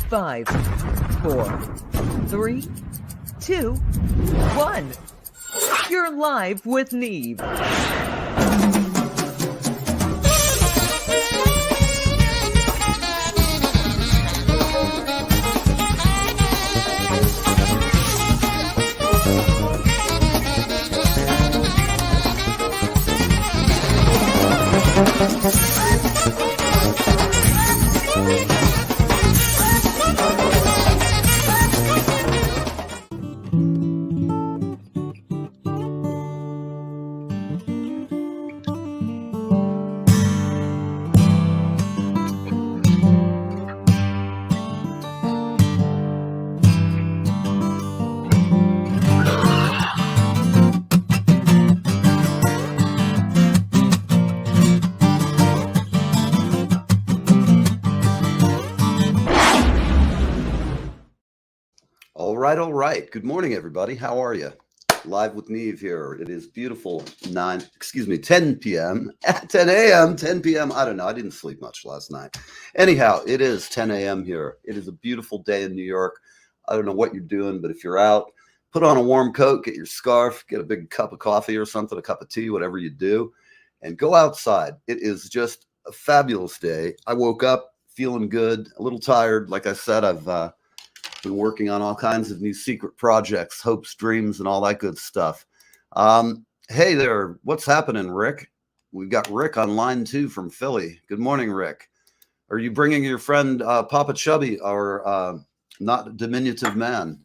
5, 4, 3, 2, 1. You're live with Neve. All right. Good morning, everybody. How are you? Live with Neve here. It is beautiful 10 p.m. 10 a.m., 10 p.m. I don't know. I didn't sleep much last night. Anyhow, it is 10 a.m. here. It is a beautiful day in New York. I don't know what you're doing, but if you're out, put on a warm coat, get your scarf, get a big cup of coffee or something, a cup of tea, whatever you do, and go outside. It is just a fabulous day. I woke up feeling good, a little tired. Like I said, I've been working on all kinds of new secret projects, hopes, dreams, and all that good stuff. Hey there, what's happening, Rick? We've got Rick on line 2 from Philly. Good morning, Rick. Are you bringing your friend Papa Chubby, our not diminutive man?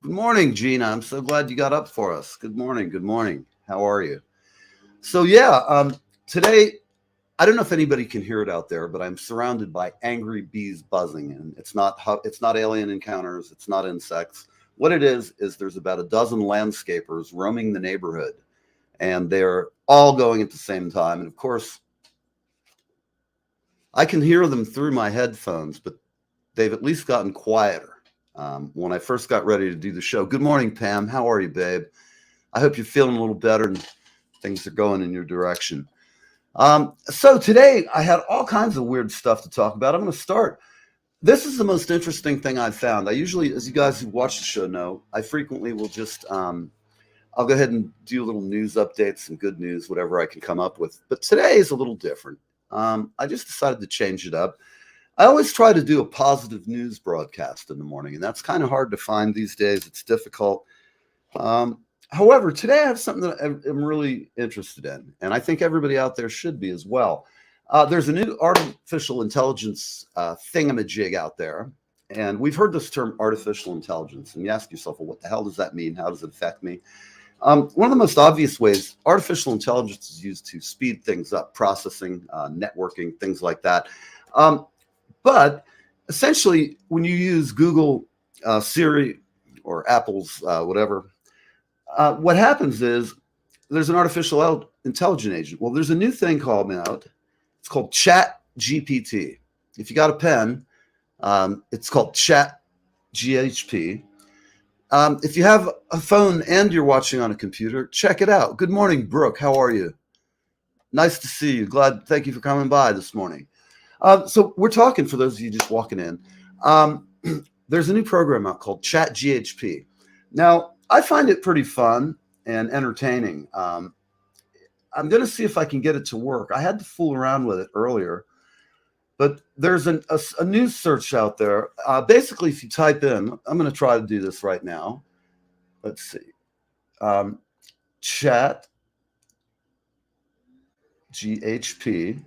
Good morning, Gina. I'm so glad you got up for us. Good morning. Good morning. How are you? So yeah, today, I don't know if anybody can hear it out there, but I'm surrounded by angry bees buzzing, and it's not alien encounters. It's not insects. What it is there's about a dozen landscapers roaming the neighborhood, and they're all going at the same time. And of course, I can hear them through my headphones, but they've at least gotten quieter. When I first got ready to do the show, good morning, Pam. How are you, babe? I hope you're feeling a little better and things are going in your direction. So today I had all kinds of weird stuff to talk about. I'm going to start. This is the most interesting thing I've found. I usually, as you guys who watch the show know, I frequently will just, I'll go ahead and do a little news updates, some good news, whatever I can come up with. But today is a little different. I just decided to change it up. I always try to do a positive news broadcast in the morning, and that's kind of hard to find these days. It's difficult. However, today I have something that I'm really interested in, and I think everybody out there should be as well. There's a new artificial intelligence thingamajig out there, and we've heard this term artificial intelligence, and you ask yourself, well, what the hell does that mean? How does it affect me? One of the most obvious ways artificial intelligence is used to speed things up, processing, networking, things like that. But essentially, when you use Google, Siri, or Apple's whatever, what happens is there's an artificial intelligence agent. Well, there's a new thing called out. It's called Chat GPT. If you got a pen, it's called Chat GHP. If you have a phone and you're watching on a computer, check it out. Good morning, Brooke. How are you? Nice to see you. Thank you for coming by this morning. So we're talking, for those of you just walking in, there's a new program out called Chat GHP. Now, I find it pretty fun and entertaining. I'm going to see if I can get it to work. I had to fool around with it earlier, but there's a news search out there. Basically, if you type in, I'm going to try to do this right now. Let's see. Chat GHP,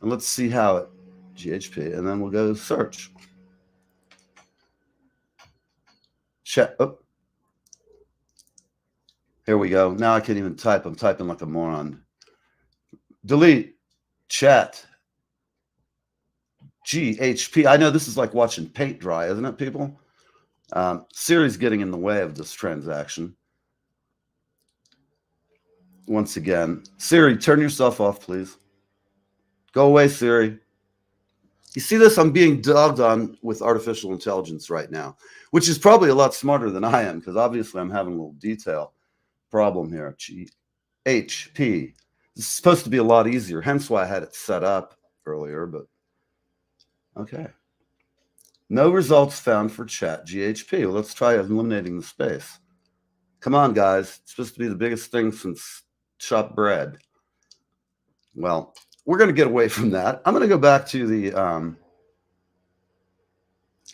and let's see how it, GHP, and then we'll go search. Chat. Oh. Here we go. Now I can't even type. I'm typing like a moron. Delete. Chat. GHP. I know this is like watching paint dry, isn't it, people? Siri's getting in the way of this transaction. Once again, Siri, turn yourself off, please. Go away, Siri. You see this? I'm being dogged on with artificial intelligence right now, which is probably a lot smarter than I am, because obviously I'm having a little detail problem here. GHP. This is supposed to be a lot easier, hence why I had it set up earlier, but okay. No results found for chat GHP. Well, let's try eliminating the space. Come on, guys. It's supposed to be the biggest thing since chopped bread. Well, we're going to get away from that. I'm going to go back to the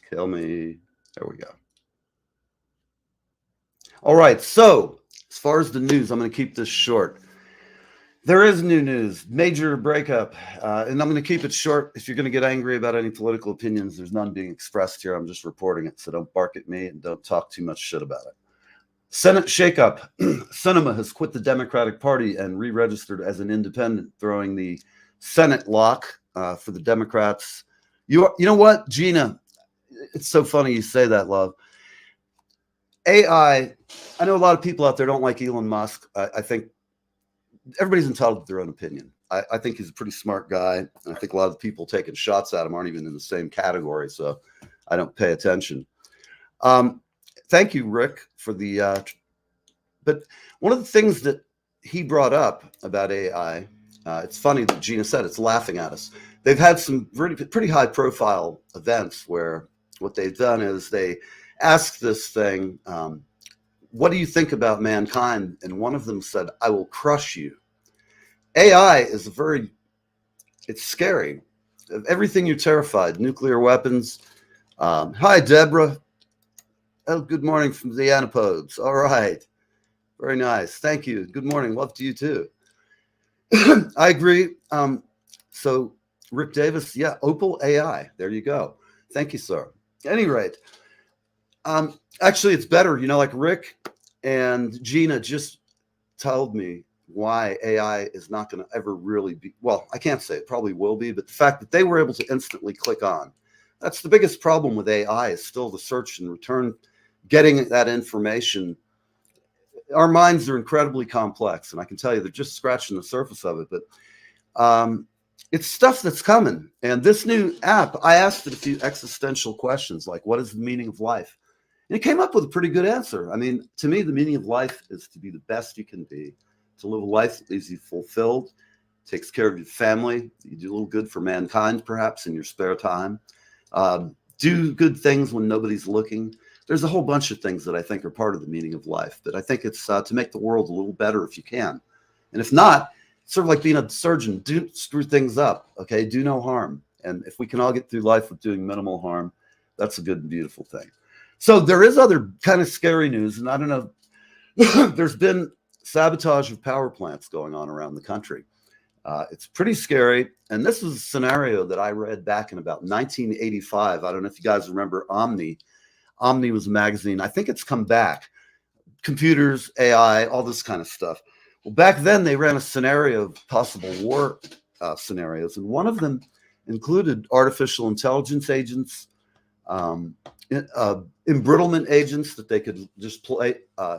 kill me. There we go. All right. So as far as the news, I'm going to keep this short. There is new news, major breakup, and I'm going to keep it short. If you're going to get angry about any political opinions, there's none being expressed here. I'm just reporting it, so don't bark at me and don't talk too much shit about it. Senate shakeup. Sinema has quit the Democratic Party and re-registered as an independent, throwing the Senate lock for the Democrats. You know what, Gina? It's so funny you say that, love. AI, I know a lot of people out there don't like Elon Musk. I think everybody's entitled to their own opinion. I think he's a pretty smart guy. And I think a lot of the people taking shots at him aren't even in the same category, so I don't pay attention. Thank you, Rick, for the. But one of the things that he brought up about AI, it's funny that Gina said it's laughing at us. They've had some pretty high-profile events where what they've done is they asked this thing, what do you think about mankind? And one of them said, I will crush you. AI is it's scary. Of everything you're terrified, nuclear weapons. Hi, Deborah. Oh, good morning from the Antipodes. All right. Very nice. Thank you. Good morning. Love to you too. I agree. So Rick Davis, yeah, Opal AI. There you go. Thank you, sir. At any rate, actually, it's better. Like Rick and Gina just told me why AI is not going to ever really be. Well, I can't say it probably will be, but the fact that they were able to instantly click on. That's the biggest problem with AI is still the search and return, getting that information. Our minds are incredibly complex, and I can tell you they're just scratching the surface of it. But it's stuff that's coming. And this new app, I asked it a few existential questions like, what is the meaning of life? And it came up with a pretty good answer. I mean, to me, the meaning of life is to be the best you can be, to live a life that leaves you fulfilled, takes care of your family, you do a little good for mankind, perhaps in your spare time, do good things when nobody's looking. There's a whole bunch of things that I think are part of the meaning of life, but I think it's to make the world a little better if you can. And if not, it's sort of like being a surgeon, don't screw things up, okay? Do no harm. And if we can all get through life with doing minimal harm, that's a good and beautiful thing. So there is other kind of scary news, and I don't know, there's been sabotage of power plants going on around the country. It's pretty scary. And this is a scenario that I read back in about 1985. I don't know if you guys remember Omni. Omni was a magazine. I think it's come back. Computers, AI, all this kind of stuff. Well, back then they ran a scenario of possible war scenarios, and one of them included artificial intelligence agents, embrittlement agents that they could just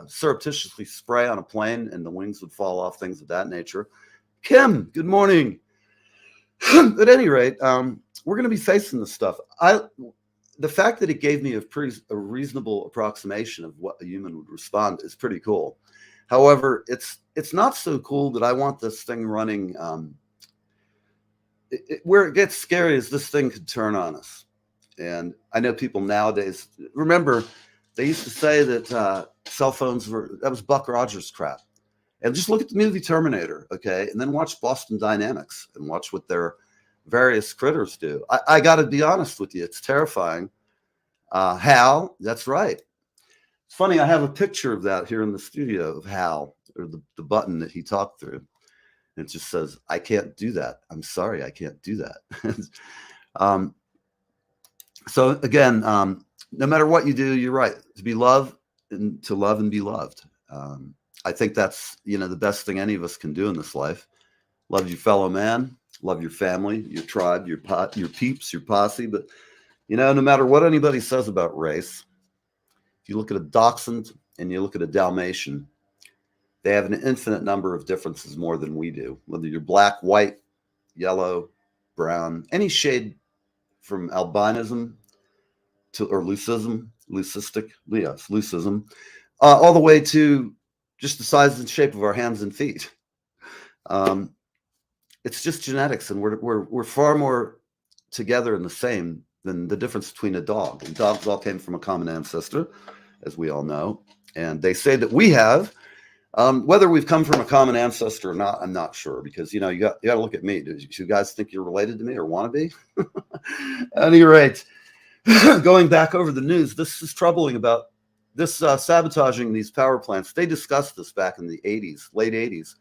surreptitiously spray on a plane and the wings would fall off, things of that nature. Kim, good morning. At any rate, we're going to be facing this stuff. The fact that it gave me a reasonable approximation of what a human would respond is pretty cool. However, it's not so cool that I want this thing running. Where it gets scary is this thing could turn on us. And I know people nowadays, remember, they used to say that cell phones that was Buck Rogers crap. And just look at the movie Terminator, okay? And then watch Boston Dynamics and watch what their various critters do. I got to be honest with you. It's terrifying. Hal, that's right. It's funny. I have a picture of that here in the studio of Hal, or the button that he talked through. And it just says, I can't do that. I'm sorry, I can't do that. So again, no matter what you do, you're right. To be loved and to love and be loved. I think that's, the best thing any of us can do in this life. Love your fellow man, love your family, your tribe, your peeps, your posse. But, no matter what anybody says about race, if you look at a Dachshund and you look at a Dalmatian, they have an infinite number of differences more than we do. Whether you're black, white, yellow, brown, any shade from albinism or leucism, all the way to just the size and shape of our hands and feet. It's just genetics, and we're far more together and the same than the difference between a dog. And dogs all came from a common ancestor, as we all know. And they say that we have. Whether we've come from a common ancestor or not, I'm not sure, because you got to look at me. Do you guys think you're related to me or want to be? At any rate, going back over the news, this is troubling about this sabotaging these power plants. They discussed this back in the 80s, late 80s,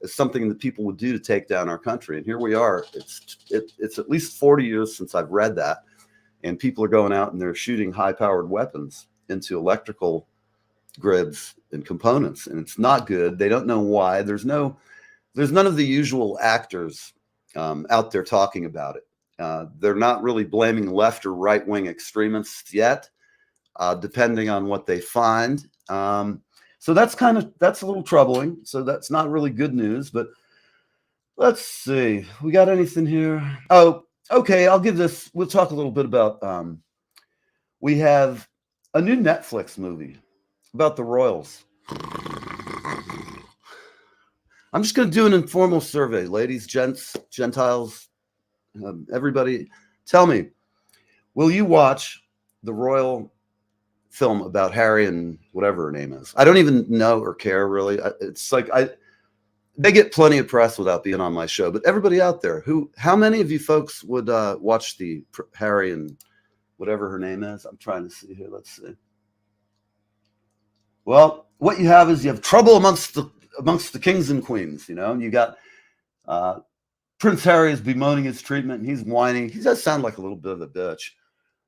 as something that people would do to take down our country. And here we are. It's at least 40 years since I've read that, and people are going out and they're shooting high-powered weapons into electrical grids and components, and it's not good. They don't know why. There's none of the usual actors out there talking about it. They're not really blaming left or right-wing extremists yet, depending on what they find. So that's a little troubling. So that's not really good news, but let's see. We got anything here? Oh, okay. We'll talk a little bit about, we have a new Netflix movie about the royals. I'm just going to do an informal survey. Ladies, gents, Gentiles, everybody, tell me, will you watch the royal film about Harry and whatever her name is? I don't even know or care, really. It's like they get plenty of press without being on my show. But everybody out there, how many of you folks would watch the Harry and whatever her name is? I'm trying to see here. Let's see. Well, what you have is you have trouble amongst the kings and queens. You got Prince Harry is bemoaning his treatment, and he's whining. He does sound like a little bit of a bitch.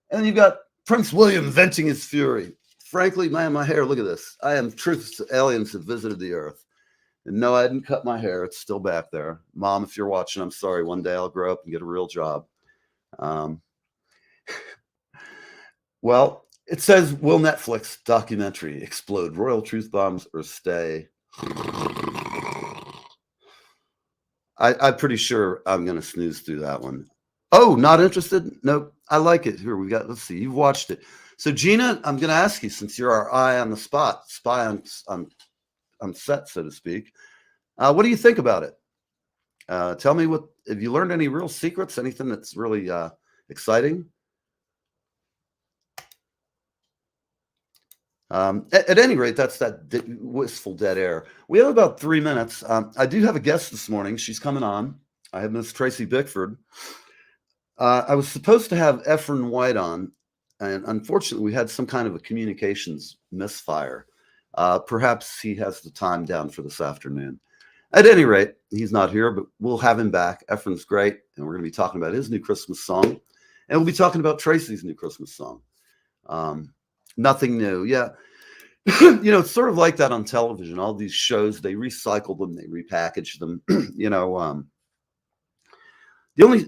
And then you've got Prince William venting his fury. Frankly, man, my hair, look at this. I am truth to aliens have visited the earth. And no, I didn't cut my hair. It's still back there. Mom, if you're watching, I'm sorry. One day I'll grow up and get a real job. Well, it says, will Netflix documentary explode royal truth bombs or stay? I'm pretty sure I'm going to snooze through that one. Oh, not interested? Nope. I like it. Here we got, let's see. You've watched it. So Gina, I'm going to ask you, since you're our eye on the spot, spy on set, so to speak. What do you think about it? Tell me have you learned any real secrets? Anything that's really exciting? At any rate, that's that wistful dead air. We have about 3 minutes. I do have a guest this morning. She's coming on. I have Miss Tracy Bickford. I was supposed to have Effron White on, and unfortunately, we had some kind of a communications misfire. Perhaps he has the time down for this afternoon. At any rate, he's not here, but we'll have him back. Effron's great, and we're going to be talking about his new Christmas song, and we'll be talking about Tracy's new Christmas song. Nothing new. Yeah. It's sort of like that on television. All these shows, they recycle them, they repackage them. The only,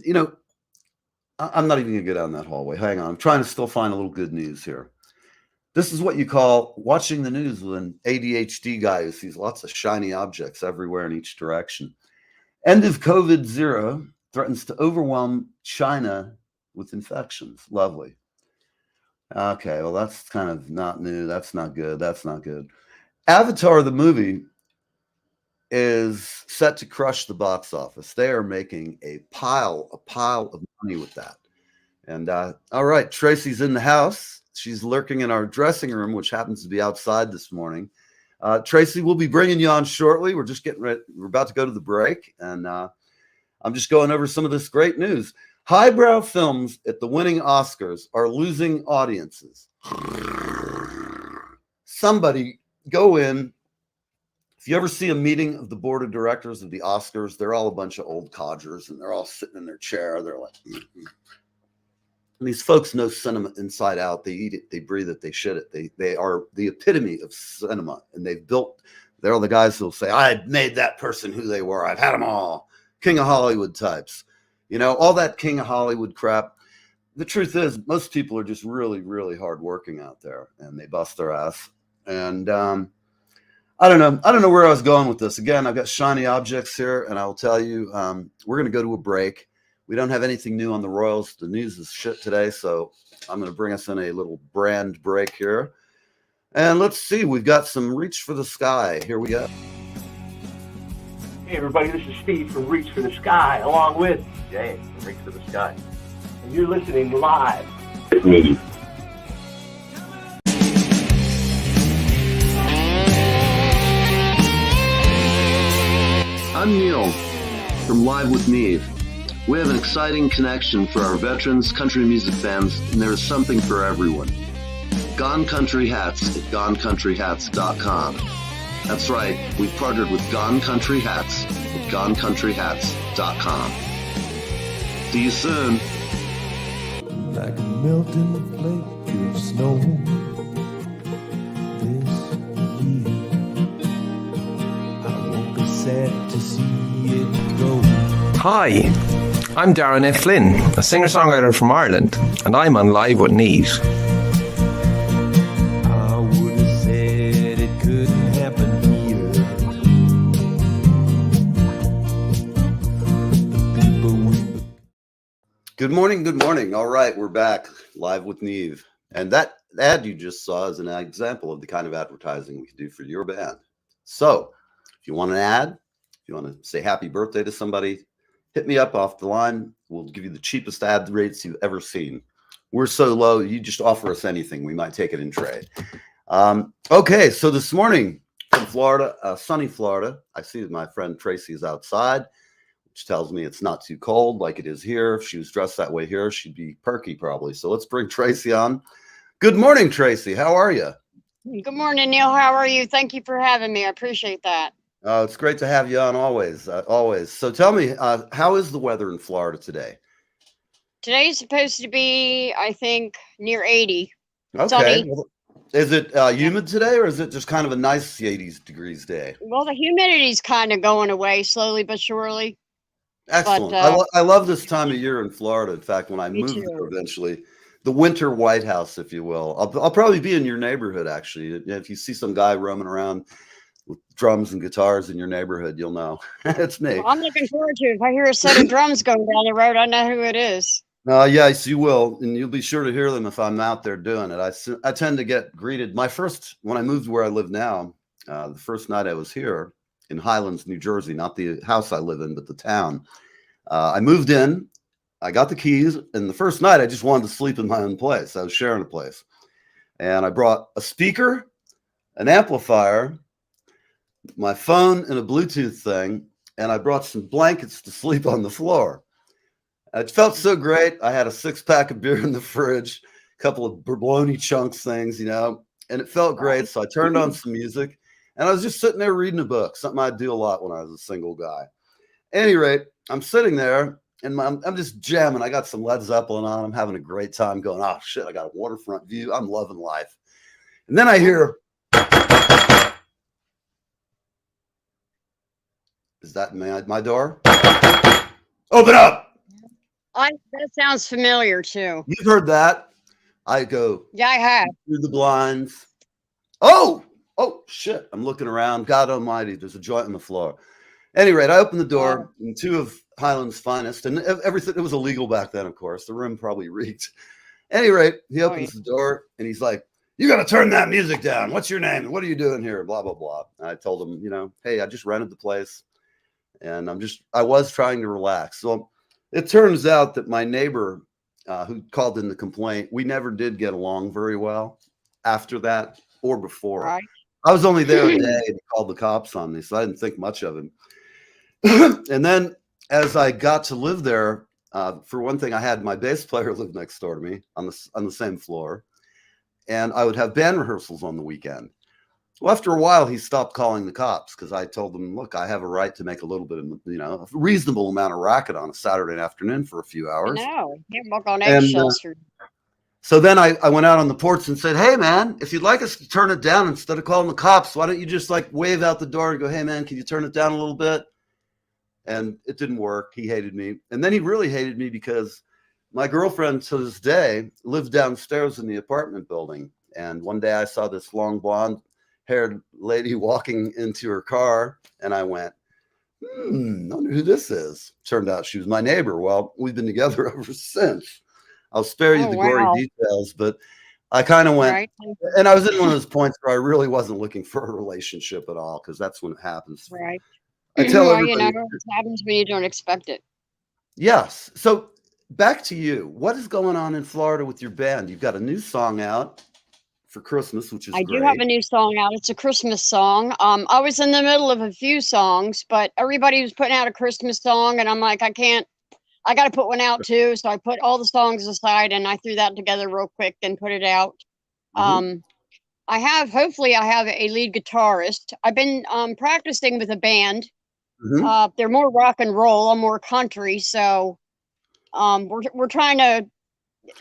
I'm not even going to go down that hallway. Hang on. I'm trying to still find a little good news here. This is what you call watching the news with an ADHD guy who sees lots of shiny objects everywhere in each direction. End of COVID-0 threatens to overwhelm China with infections. Lovely. Okay, well, that's kind of not new. That's not good. That's not good. Avatar, the movie, is set to crush the box office. They are making a pile of money with that. And all right, Tracy's in the house. She's lurking in our dressing room, which happens to be outside this morning. Tracy, we'll be bringing you on shortly. We're just getting ready. We're about to go to the break, and I'm just going over some of this great news. Highbrow films at the winning Oscars are losing audiences. Somebody go in. If you ever see a meeting of the board of directors of the Oscars, they're all a bunch of old codgers, and they're all sitting in their chair. They're like, And these folks know cinema inside out. They eat it, they breathe it, they shit it. They are the epitome of cinema, and they're all the guys who'll say, I made that person who they were. I've had them all. King of Hollywood types. All that King of Hollywood crap. The truth is, most people are just really, really hardworking out there, and they bust their ass. And I don't know where I was going with this. Again, I've got shiny objects here, and I'll tell you, we're going to go to a break. We don't have anything new on the Royals. The news is shit today, so I'm going to bring us in a little brand break here. And let's see, we've got some Reach for the Sky. Here we go. Hey everybody, this is Steve from Reach for the Sky, along with Jay from Reach for the Sky. You're listening live with Neve. I'm Neil from Live with Neve. We have an exciting connection for our veterans, country music fans, and there is something for everyone. Gone Country Hats at GoneCountryHats.com. That's right, we've partnered with Gone Country Hats at GoneCountryHats.com. See you soon. Like a melting flake of snow this year. I won't be sad to see it go. Hi, I'm Darren F. Flynn, a singer-songwriter from Ireland, and I'm on Live with Neve. I would have said it couldn't happen here. The people we Good morning. Good morning. All right, we're back live with Neve. And that ad you just saw is an example of the kind of advertising we can do for your band. So if you want an ad, if you want to say happy birthday to somebody, hit me up off the line. We'll give you the cheapest ad rates you've ever seen. We're so low, you just offer us anything. We might take it in trade. Okay, so this morning from Florida, sunny Florida, I see that my friend Tracy is outside, which tells me it's not too cold like it is here. If she was dressed that way here, she'd be perky probably. So let's bring Tracy on. Good morning, Tracy. How are you? Good morning, Neil. How are you? Thank you for having me. I appreciate that. It's great to have you on always, always. So tell me, how is the weather in Florida today? Today's supposed to be, I think, near 80. Okay. Sunny. Well, is it humid today, or is it just kind of a nice 80s degrees day? Well, the humidity's kind of going away slowly but surely. Excellent. But, I love this time of year in Florida. In fact, when I Me move too. there eventually, the winter White House, if you will, I'll probably be in your neighborhood, actually. If you see some guy roaming around with drums and guitars in your neighborhood, you'll know it's me. Well, I'm looking forward to it. If I hear a set of drums going down the road, I know who it is. Yes, you will, and you'll be sure to hear them if I'm out there doing it. I tend to get greeted. When I moved where I live now, the first night I was here in Highlands, New Jersey, not the house I live in, but the town. I moved in, I got the keys, and the first night I just wanted to sleep in my own place. I was sharing a place, and I brought a speaker, an amplifier, my phone, and a Bluetooth thing, and I brought some blankets to sleep on the floor. It felt so great. I had a 6-pack of beer in the fridge, a couple of bologna chunks things, and it felt great. So I turned on some music, and I was just sitting there reading a book, something I'd do a lot when I was a single guy. At any rate, I'm sitting there, and I'm just jamming. I got some Led Zeppelin on. I'm having a great time going, oh, shit, I got a waterfront view. I'm loving life. And then I hear... Is that my door? Open up! That sounds familiar, too. You've heard that. I go... Yeah, I have. Through the blinds. Oh, shit. I'm looking around. God almighty, there's a joint on the floor. At any rate, I opened the door, and two of Highland's finest, and everything, it was illegal back then, of course. The room probably reeked. At any rate, he opens the door, and he's like, you got to turn that music down. What's your name? What are you doing here? Blah, blah, blah. And I told him, hey, I just rented the place, and I was trying to relax. So it turns out that my neighbor who called in the complaint, we never did get along very well after that or before. Right. I was only there a day, and he called the cops on me, so I didn't think much of him. And then as I got to live there, for one thing, I had my bass player live next door to me on the same floor, and I would have band rehearsals on the weekend. Well, after a while, he stopped calling the cops because I told him, look, I have a right to make a little bit of, a reasonable amount of racket on a Saturday afternoon for a few hours. No, you can't walk on eggshells. So then I went out on the porch and said, hey, man, if you'd like us to turn it down instead of calling the cops, why don't you just wave out the door and go, hey, man, can you turn it down a little bit? And it didn't work. He hated me. And then he really hated me because my girlfriend to this day lived downstairs in the apartment building. And one day I saw this long blonde-haired lady walking into her car, and I went, I wonder who this is. Turned out she was my neighbor. Well, we've been together ever since. I'll spare you the gory details, but I kind of went, and I was in one of those points where I really wasn't looking for a relationship at all, because that's when it happens. Right. I tell everybody, it happens when you don't expect it. Yes. So back to you. What is going on in Florida with your band? You've got a new song out for Christmas, which is I do have great. a new song out. It's a Christmas song. I was in the middle of a few songs, but everybody was putting out a Christmas song, and I'm like, I got to put one out too. So I put all the songs aside and I threw that together real quick and put it out. Mhm. Hopefully I have a lead guitarist. I've been practicing with a band. Mhm. They're more rock and roll. I'm more country. So we're trying to,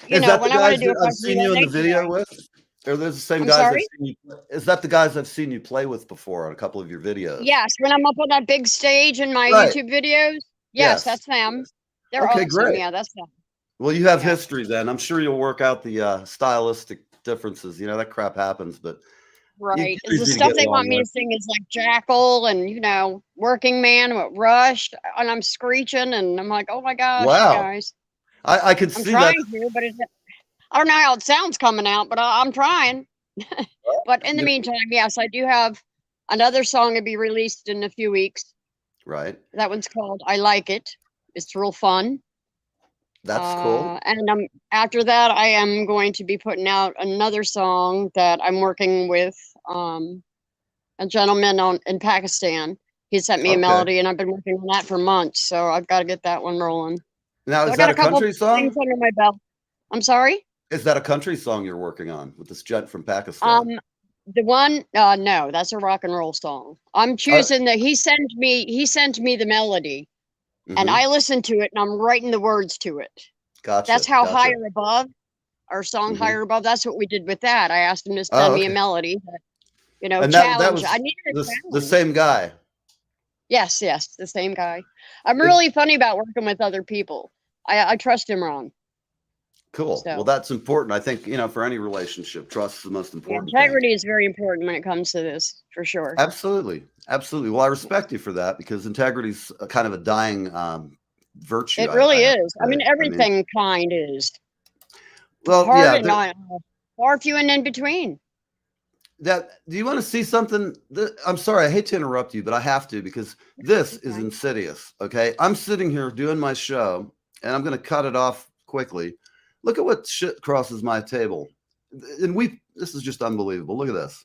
Is that the when I want to guys do a that I've country seen you in the nature video guy. with? Are those the same I'm guys I've sorry? seen you? Is that the guys I've seen you play with before on a couple of your videos? Yes, when I'm up on that big stage in my Right. YouTube videos. Yes, Yes. that's them. Yes. They're Okay, awesome. great. Yeah, that's them. Well, you have Yeah. history then. I'm sure you'll work out the stylistic differences. You know, that crap happens, but you're Right. Is the easy to stuff get they want along me to with. sing is like Jackal and, Working Man with Rush, and I'm screeching and I'm like, oh my gosh, you Wow. guys. I could I'm see that. trying to, but I don't know how it sounds coming out, but I'm trying. But in the You- meantime, yes, I do have another song to be released in a few weeks. Right. That one's called I Like It. It's real fun. That's cool. And after that, I am going to be putting out another song that I'm working with a gentleman in Pakistan. He sent me a Okay. melody, and I've been working on that for months. So I've got to get that one rolling. Now, So is I got that a a couple country things song? under my belt. I'm sorry. Is that a country song you're working on with this gent from Pakistan? The one, no, that's a rock and roll song. I'm Uh, choosing he sent me the melody, and mhm. I listened to it, and I'm writing the words to it. That's Gotcha. how Gotcha. Higher Above, our song Mhm. Higher Above. That's what we did with that. I asked him to Oh, send me a okay. melody that, And that challenge. I was needed a the challenge. same guy. Yes, yes, the same guy. I'm It, really funny about working with other people. I trust him wrong. cool. Well, So that's important. I think, for any relationship, trust is the most yeah, important thing. integrity is very important when it comes to this, for sure. Absolutely. Absolutely. Well, I respect you for that because integrity is kind of a dying virtue, It I really have is. I to mean, say. everything kind is Well, hard yeah. and far few and in between. Do you want to see something? I'm sorry, I hate to interrupt you, but I have to because this is Okay. insidious. Okay. I'm sitting here doing my show and I'm going to cut it off quickly. Look at what shit crosses my table. And this is just unbelievable. Look at this.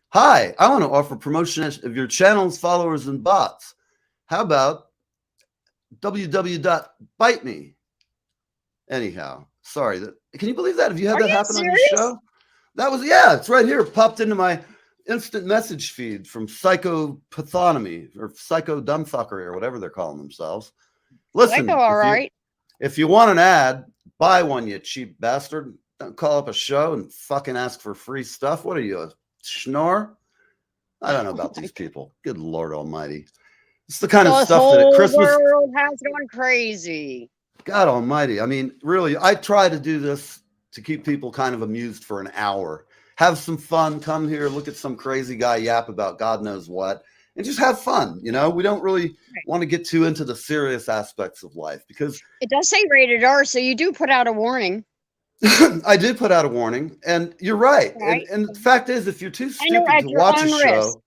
Hi, I want to offer promotion of your channel's followers and bots. How about www.biteme? Anyhow, sorry. Can you believe that? Have you had Are that you happen on your serious? show? Yeah, it's right here. It popped into my instant message feed from psychopathonomy or psycho dumbfuckery or whatever they're calling themselves. Psycho, Listen, all right. if you want an ad, buy one, you cheap bastard. Don't call up a show and fucking ask for free stuff. What are you, a schnorr? I don't know Oh about my these God. people. Good Lord Almighty. It's the kind of The stuff that at whole Christmas, world has gone crazy. God Almighty. I mean, really, I try to do this to keep people kind of amused for an hour. Have some fun. Come here, look at some crazy guy yap about God knows what, and just have fun. We don't really want to get too into the serious aspects of life because It does say rated R, so you do put out a warning, I did put out a warning, and you're right. right? And the fact is, if you're too Enter stupid at to your watch a own risk. show,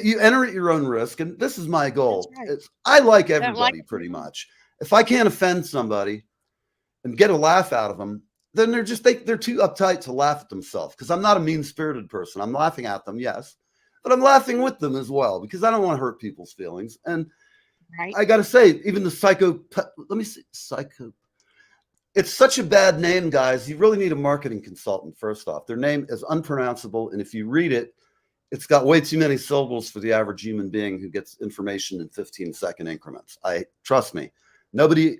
you enter at your own risk. And this is my That's goal. right. I like I don't like everybody it. pretty much. If I can't offend somebody and get a laugh out of them, then they're too uptight to laugh at themselves because I'm not a mean-spirited person. I'm laughing at them, yes, but I'm laughing with them as well because I don't want to hurt people's feelings. And Right. I got to say, even the let me see, it's such a bad name, guys. You really need a marketing consultant, first off. Their name is unpronounceable, and if you read it, it's got way too many syllables for the average human being who gets information in 15-second increments. Trust me, nobody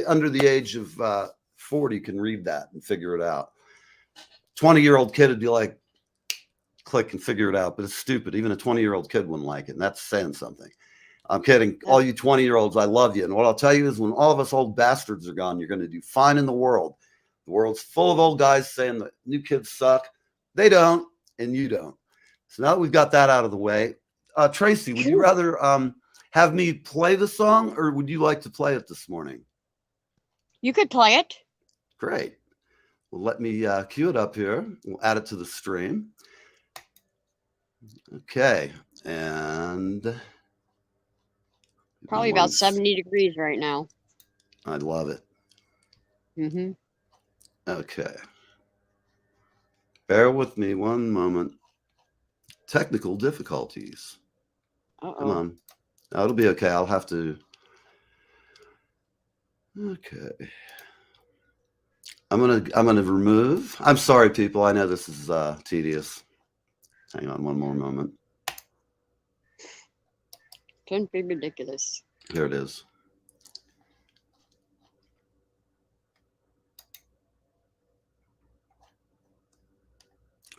under the age of 40 can read that and figure it out. 20-year-old kid would be like, click and figure it out, but it's stupid. Even a 20-year-old kid wouldn't like it, and that's saying something. I'm kidding. Yeah. All you 20-year-olds, I love you. And what I'll tell you is when all of us old bastards are gone, you're going to do fine in the world. The world's full of old guys saying that new kids suck. They don't, and you don't. So now that we've got that out of the way, Tracy, would you rather have me play the song or would you like to play it this morning? You could play it. Great. Well, let me cue it up here. We'll add it to the stream. Okay. And Probably about 70 degrees right now. I love it. Mm-hmm. Okay. Bear with me one moment. Technical difficulties. Uh-oh. Come on. No, it'll be okay. I'll have to. Okay. I'm gonna remove. I'm sorry, people. I know this is tedious. Hang on one more moment. Don't be ridiculous. Here it is.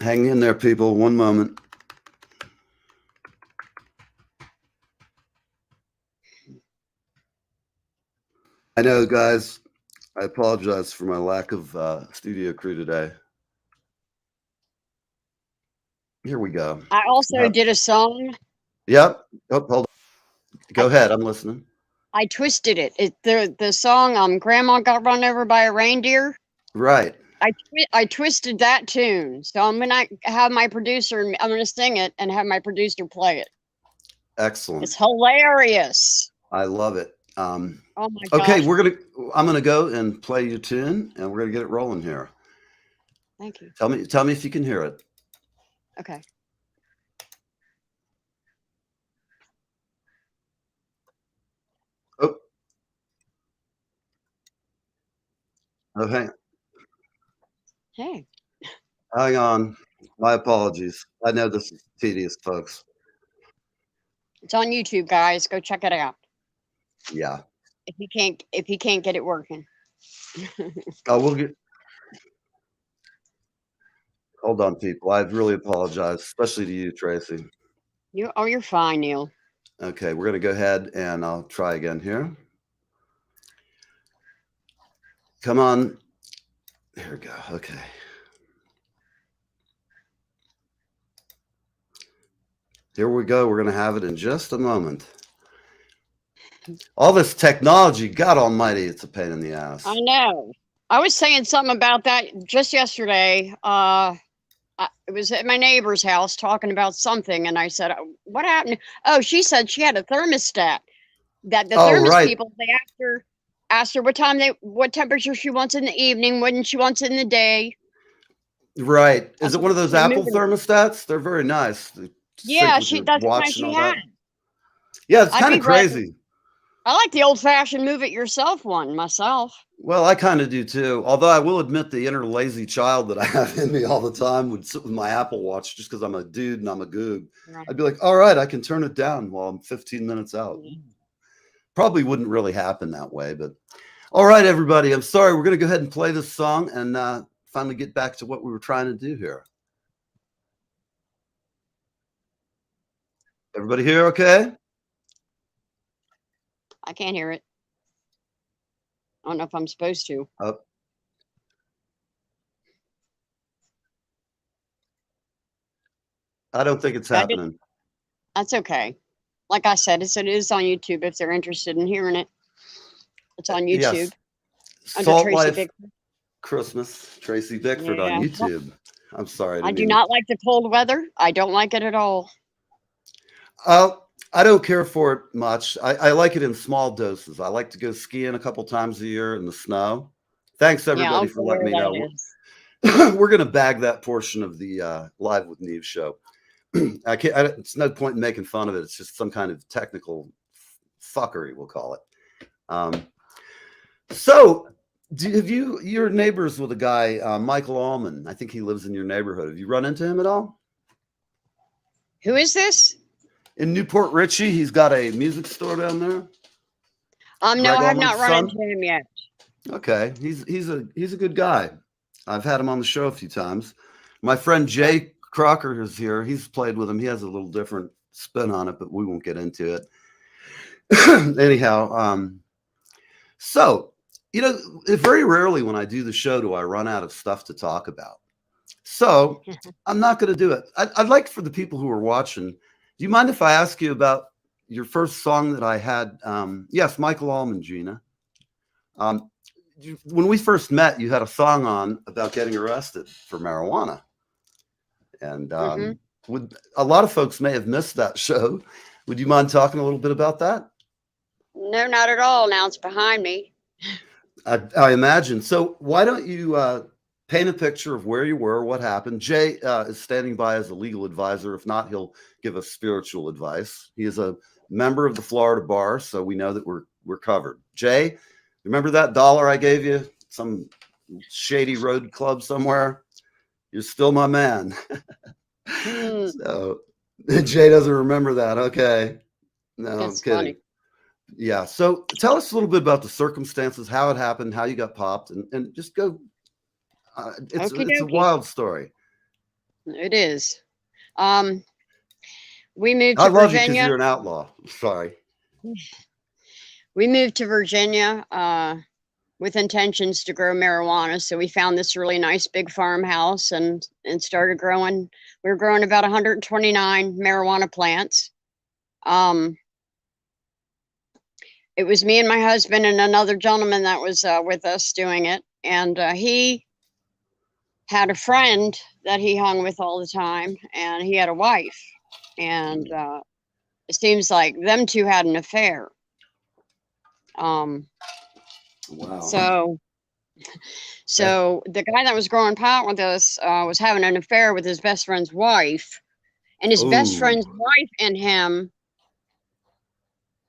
Hang in there, people. One moment. I know, guys. I apologize for my lack of studio crew today. Here we go. I also did a song. Yep. Oh, hold on. Go ahead. I'm listening. I twisted it. The song Grandma Got Run Over by a Reindeer. Right. I twisted that tune. So I'm gonna have my producer. I'm gonna sing it and have my producer play it. Excellent. It's hilarious. I love it. Oh my gosh. Okay, I'm gonna go and play your tune, and we're gonna get it rolling here. Thank you. Tell me if you can hear it. Okay. Oh. Oh, Hey. hang on. My apologies. I know this is tedious, folks. It's on YouTube, guys. Go check it out. Yeah. If you can't get it working. Oh, we'll get. Hold on, people. I really apologize, especially to you, Tracy. You're fine, Neil. Okay, we're gonna go ahead and I'll try again here. Come on. Here we go. Okay. Here we go. We're going to have it in just a moment. All this technology, God almighty, it's a pain in the ass. I know. I was saying something about that just yesterday. It was at my neighbor's house talking about something, and I said, "What happened?" Oh, she said she had a thermostat. That the people, they asked her what temperature she wants in the evening, when she wants it in the day. Right. Is it one of those Apple thermostats? They're very nice. Yeah, that's the kind she had. Yeah, it's kind of crazy. I like the old-fashioned move it yourself one myself. Well, I kind of do too. Although I will admit the inner lazy child that I have in me all the time would sit with my Apple Watch just because I'm a dude and I'm a goob. Right. I'd be like, all right, I can turn it down while I'm 15 minutes out. Mm-hmm. Probably wouldn't really happen that way, but all right, everybody. I'm sorry. We're going to go ahead and play this song and finally get back to what we were trying to do here. Everybody here okay? I can't hear it. I don't know if I'm supposed to. I don't think it's happening. That's okay. Like I said, it is on YouTube if they're interested in hearing it. It's on YouTube. Yes. Salt Life Christmas, Tracy Bickford on YouTube. I'm sorry. I do not like the cold weather. I don't like it at all. I don't care for it much. I like it in small doses. I like to go skiing a couple times a year in the snow. Thanks everybody for letting me know. We're going to bag that portion of the Live with Neve show. It's no point in making fun of it. It's just some kind of technical fuckery, we'll call it. So you're neighbors with a guy, Michael Allman. I think he lives in your neighborhood. Have you run into him at all? Who is this? In Newport Richie, he's got a music store down there. No, I have not run into him yet. Okay, he's a good guy. I've had him on the show a few times. My friend Jay Crocker is here. He's played with him. He has a little different spin on it, but we won't get into it. Anyhow, so very rarely when I do the show do I run out of stuff to talk about. So I'm not going to do it. I'd like for the people who are watching. Do you mind if I ask you about your first song that I had? Yes, Michael Allman, Gina. When we first met, you had a song on about getting arrested for marijuana. And a lot of folks may have missed that show. Would you mind talking a little bit about that? No, not at all. Now it's behind me. I imagine. So why don't you paint a picture of where you were, what happened? Jay is standing by as a legal advisor. If not, he'll give us spiritual advice. He is a member of the Florida Bar, so we know that we're covered. Jay, remember that $1 I gave you? Some shady road club somewhere? You're still my man. So Jay doesn't remember that. Okay. No, That's I'm kidding. funny. Yeah. So tell us a little bit about the circumstances, how it happened, how you got popped, and just go. It's a Okie wild story. It is. We moved I to love you because Virginia. you're an outlaw. Sorry. We moved to Virginia with intentions to grow marijuana. So we found this really nice big farmhouse and started growing. We were growing about 129 marijuana plants. It was me and my husband and another gentleman that was with us doing it. And he had a friend that he hung with all the time, and he had a wife. And it seems like them two had an affair. Wow. So the guy that was growing pot with us was having an affair with his best friend's wife, and his best friend's wife and him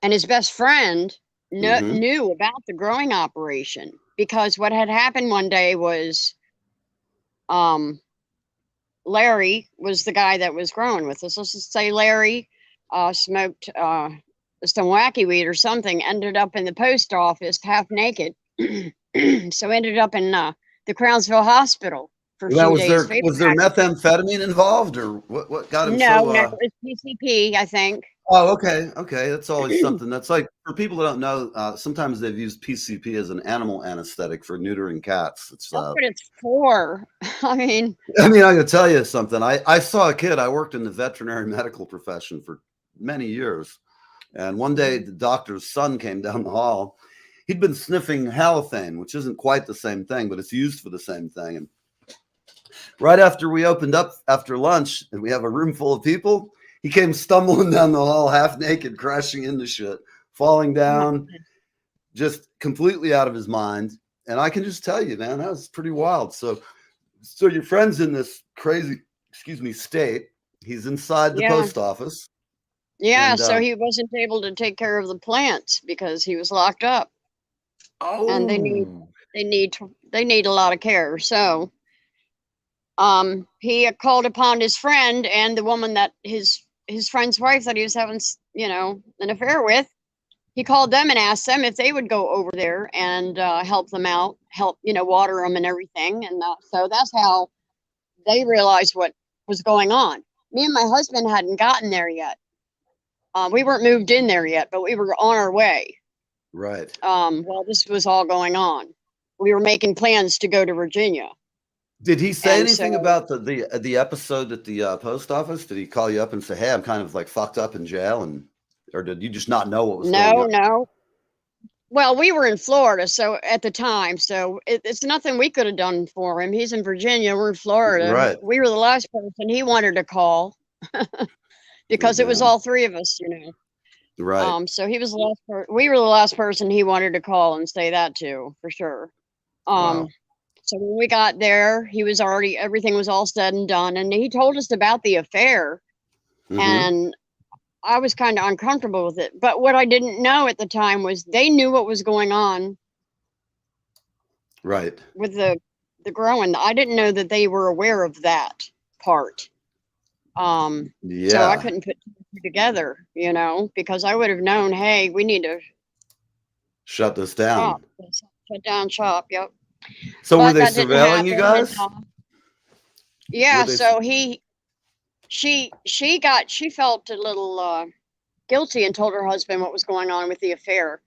and his best friend knew about the growing operation, because what had happened one day was Larry was the guy that was growing with us. Let's just say Larry smoked some wacky weed or something, ended up in the post office half naked. So ended up in the Crownsville Hospital for a few days. Was there methamphetamine involved, or what got him No, so? it was PCP, I think. Oh, okay. That's always something. That's like, for people that don't know, sometimes they've used PCP as an animal anesthetic for neutering cats. It's That's what it's for. I mean, I gotta tell you something. I saw a kid. I worked in the veterinary medical profession for many years, and one day the doctor's son came down the hall. He'd been sniffing halothane, which isn't quite the same thing, but it's used for the same thing. And right after we opened up after lunch, and we have a room full of people, he came stumbling down the hall, half naked, crashing into shit, falling down, just completely out of his mind. And I can just tell you, man, that was pretty wild. So your friend's in this crazy, state. He's inside the post office. Yeah, and, so he wasn't able to take care of the plants because he was locked up. Oh, and they need a lot of care. So he called upon his friend and the woman that his friend's wife that he was having an affair with. He called them and asked them if they would go over there and help them out, water them and everything. And so that's how they realized what was going on. Me and my husband hadn't gotten there yet. We weren't moved in there yet, but we were on our way. Right. While this was all going on, we were making plans to go to Virginia. Did he say anything about the episode at the post office? Did he call you up and say, "Hey, I'm kind of like fucked up in jail," or did you just not know what was going on? No. Well, we were in Florida, so at the time, so it's nothing we could have done for him. He's in Virginia, we're in Florida. Right. We were the last person he wanted to call because it was all three of us, Right. So he was the last we were the last person he wanted to call and say that to, for sure. Wow. So when we got there, he was everything was all said and done, and he told us about the affair, and I was kind of uncomfortable with it. But what I didn't know at the time was they knew what was going on. Right. With the growing. I didn't know that they were aware of that part. So I couldn't put two together, because I would have known, hey, we need to shut this down. Shut down shop. Yep. So were they surveilling you guys? Yeah. So she felt a little guilty and told her husband what was going on with the affair.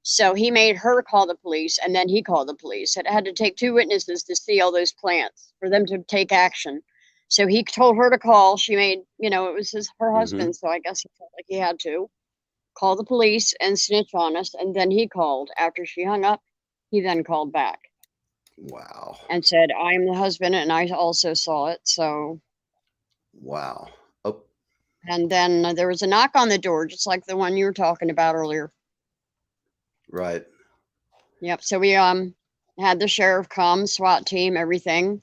So he made her call the police, and then he called the police. It had to take two witnesses to see all those plants for them to take action. So he told her to call. She made, it was her husband. So I guess he felt like he had to call the police and snitch on us. And then he called after she hung up. He then called back. Wow. And said, I am the husband, and I also saw it. So. Wow. Oh. And then there was a knock on the door, just like the one you were talking about earlier. Right. Yep. So we had the sheriff come, SWAT team, everything.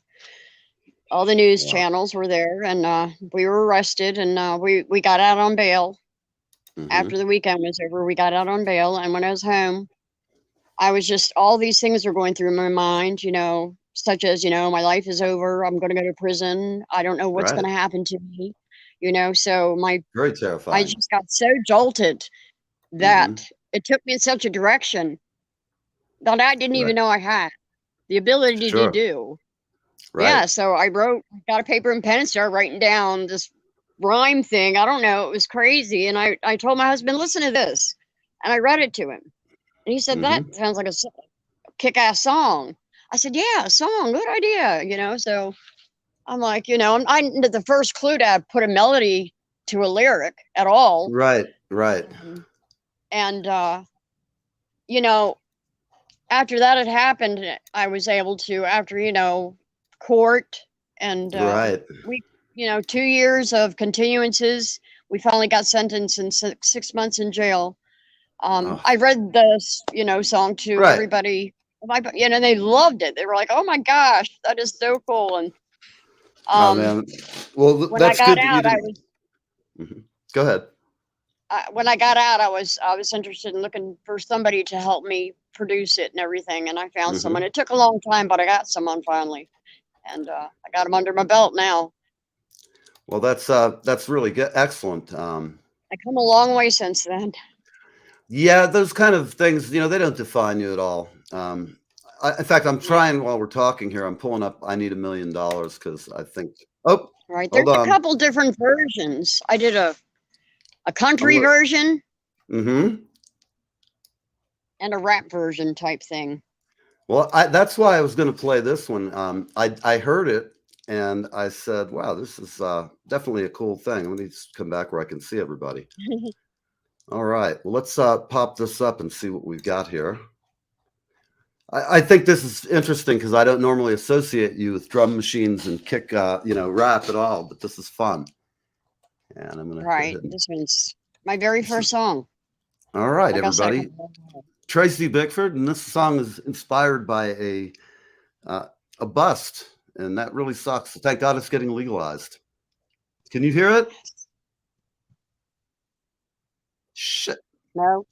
All the news Wow. channels were there, and we were arrested, and we got out on bail. After the weekend was over, we got out on bail, and when I was home, I was just, all these things were going through my mind, such as, my life is over. I'm going to go to prison. I don't know what's Right. going to happen to me, so Very I terrifying. just got so jolted that it took me in such a direction that I didn't Right. even know I had the ability Sure. to do. Right. Yeah, so I got a paper and pen and started writing down this rhyme thing. I don't know, it was crazy. And I told my husband, listen to this. And I read it to him. And he said, that sounds like a kick-ass song. I said, yeah, a song, good idea, so I'm like, I didn't the first clue to put a melody to a lyric at all. Right. Right. And after that had happened, I was able to, after, court and Right. we, 2 years of continuances, we finally got sentenced in 6 months in jail. Oh. I read this, song to Right. everybody. They loved it. They were like, "Oh my gosh, that is so cool!" And Oh man. Well, when I that's got good that you out, I didn't. was Go ahead. when I got out, I was interested in looking for somebody to help me produce it and everything, and I found someone. It took a long time, but I got someone finally, and I got them under my belt now. Well, that's really good. Excellent. I come a long way since then. Yeah, those kind of things, they don't define you at all. In fact, I'm trying while we're talking here. I'm pulling up "I Need $1 Million" because I think. Oh, Right, there's hold a on. couple different versions. I did a country version and a rap version type thing. Well, that's why I was going to play this one. I heard it and I said, "Wow, this is definitely a cool thing." Let me just come back where I can see everybody. All right, well, let's pop this up and see what we've got here. I think this is interesting because I don't normally associate you with drum machines and kick, rap at all, but this is fun. And I'm going to Right, this one's my very first song. All right, Like I said, everybody. Tracy Bickford, and this song is inspired by a bust, and that really sucks. Thank God it's getting legalized. Can you hear it? Shit. No,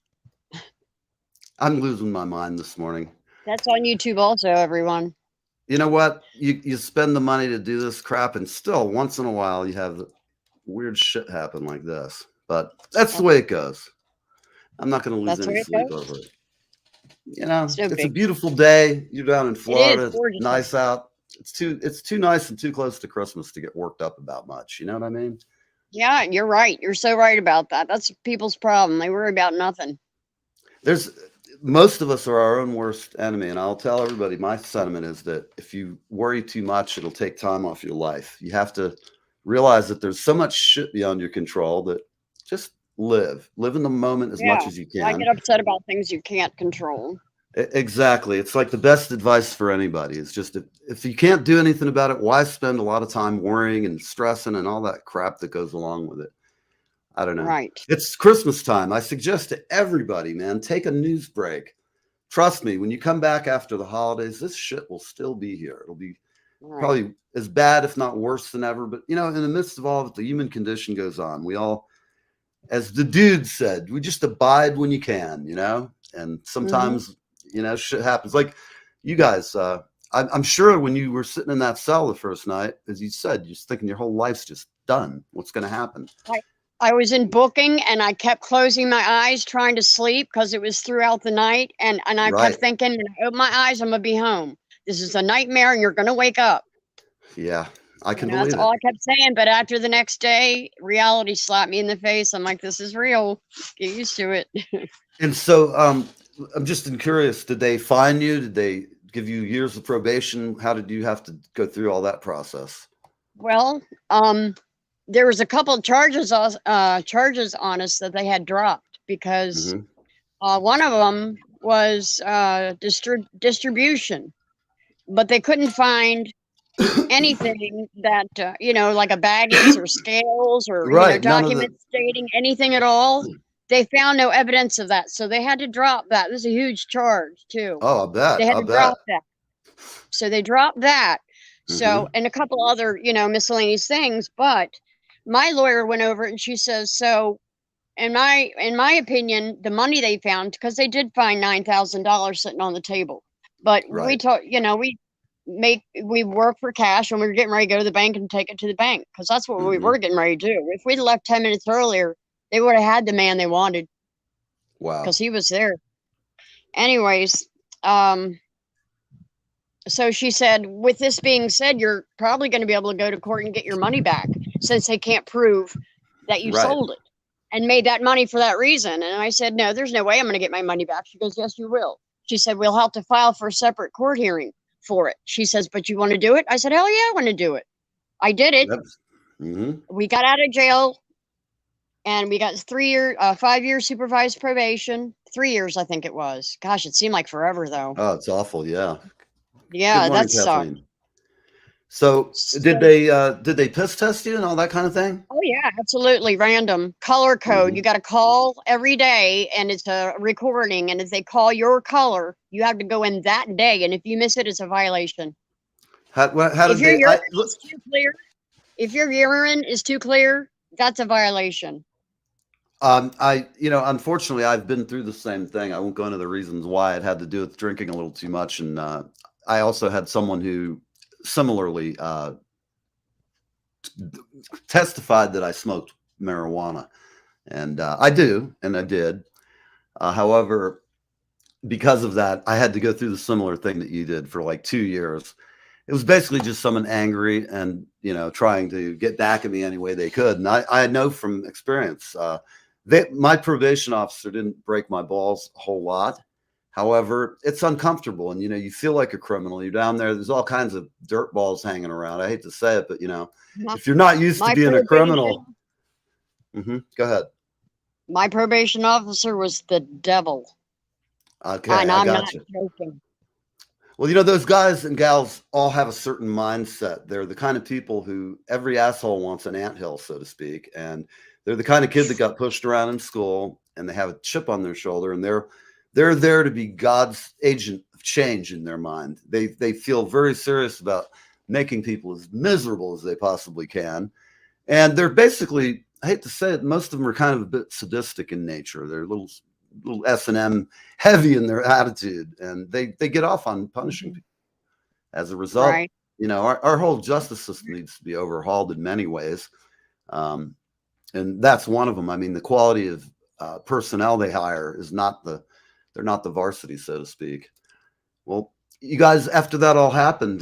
I'm losing my mind this morning. that's on YouTube also, everyone. You know what? You spend the money to do this crap, and still, once in a while, you have weird shit happen like this. But that's the way it goes. I'm not going to lose any sleep over it. It's a beautiful day. You're down in Florida. It's nice out. It's too nice and too close to Christmas to get worked up about much. You know what I mean? Yeah, you're right. You're so right about that. That's people's problem. They worry about nothing. Most of us are our own worst enemy. And I'll tell everybody, my sentiment is that if you worry too much, it'll take time off your life. You have to realize that there's so much shit beyond your control that just live in the moment as much as you can. I get upset about things you can't control. Exactly. It's like the best advice for anybody is just if you can't do anything about it, why spend a lot of time worrying and stressing and all that crap that goes along with it? I don't know. Right. It's Christmas time. I suggest to everybody, man, take a news break. Trust me, when you come back after the holidays, this shit will still be here. It'll be probably as bad, if not worse than ever. But, in the midst of all of it, the human condition goes on. We all, as the dude said, we just abide when you can, and sometimes, shit happens. Like you guys, I'm sure when you were sitting in that cell the first night, as you said, you're just thinking your whole life's just done. What's going to happen? I was in booking and I kept closing my eyes trying to sleep because it was throughout the night. And I kept thinking, when I open my eyes, I'm going to be home. This is a nightmare and you're going to wake up. Yeah, I can believe that's it. all I kept saying. But after the next day, reality slapped me in the face. I'm like, this is real. Get used to it. And so I'm just curious, did they fine you? Did they give you years of probation? How did you have to go through all that process? Well, there was a couple of charges on us that they had dropped because one of them was distribution, but they couldn't find anything that like a baggage or scales or documents stating anything at all. they found no evidence of that, so they had to drop that. It was a huge charge too. Oh, I bet. They had I to bet. drop that. So they dropped that. So, Mhm. and a couple other, miscellaneous things. But my lawyer went over it and she says, so in my opinion, the money they found, because they did find $9,000 sitting on the table. But we Right. told, we work for cash and we were getting ready to go to the bank and take it to the bank because that's what we Mhm. were getting ready to do. If we'd left 10 minutes earlier, they would have had the man they wanted Wow. because he was there. Anyways, so she said, with this being said, you're probably going to be able to go to court and get your money back since they can't prove that you Right. sold it and made that money for that reason. And I said, no, there's no way I'm going to get my money back. She goes, yes, you will. She said, we'll have to file for a separate court hearing for it. She says, but you want to do it? I said, hell yeah, I want to do it. I did it. Yep. Hmm. We got out of jail and we got 5-year supervised probation. 3 years, I think it was. Gosh, it seemed like forever though. Oh, it's awful. Yeah. Yeah, Good morning, that sucked. Kathleen. So did they piss test you and all that kind of thing? Oh yeah, absolutely. Random color code. Mhm. You got to call every day and it's a recording. And if they call your color, you have to go in that day. And if you miss it, it's a violation. How If did your they? urine is too clear, that's a violation. Unfortunately, I've been through the same thing. I won't go into the reasons why. It had to do with drinking a little too much, and I also had someone who similarly testified that I smoked marijuana, and I do, and I did. However, because of that, I had to go through the similar thing that you did for like 2 years. It was basically just someone angry and trying to get back at me any way they could, and I know from experience. My probation officer didn't break my balls a whole lot. However, it's uncomfortable and, you feel like a criminal. You're down there. There's all kinds of dirt balls hanging around. I hate to say it, but, if you're not used to being a criminal. Go ahead. My probation officer was the devil. Okay, And I I'm got not you. joking. Well, those guys and gals all have a certain mindset. They're the kind of people who every asshole wants an anthill, so to speak. And they're the kind of kid that got pushed around in school and they have a chip on their shoulder and they're there to be God's agent of change in their mind. They feel very serious about making people as miserable as they possibly can. And they're basically, I hate to say it, most of them are kind of a bit sadistic in nature. They're a little S&M heavy in their attitude, and they get off on punishing people. As a result, Right. Our whole justice system needs to be overhauled in many ways. And that's one of them. I mean, the quality of personnel they hire is they're not the varsity, so to speak. Well, you guys, after that all happened,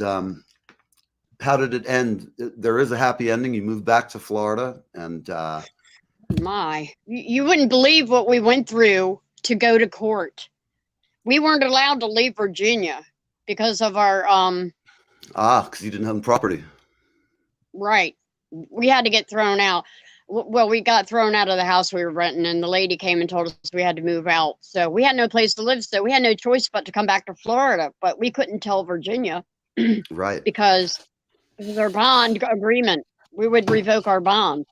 how did it end? There is a happy ending. You moved back to Florida and, You wouldn't believe what we went through to go to court. We weren't allowed to leave Virginia because of our because you didn't have the property. right. We had to get thrown out. Well, we got thrown out of the house we were renting, and the lady came and told us we had to move out. So we had no place to live. So we had no choice but to come back to Florida. But we couldn't tell Virginia Right. because it was our bond agreement. We would revoke our bond.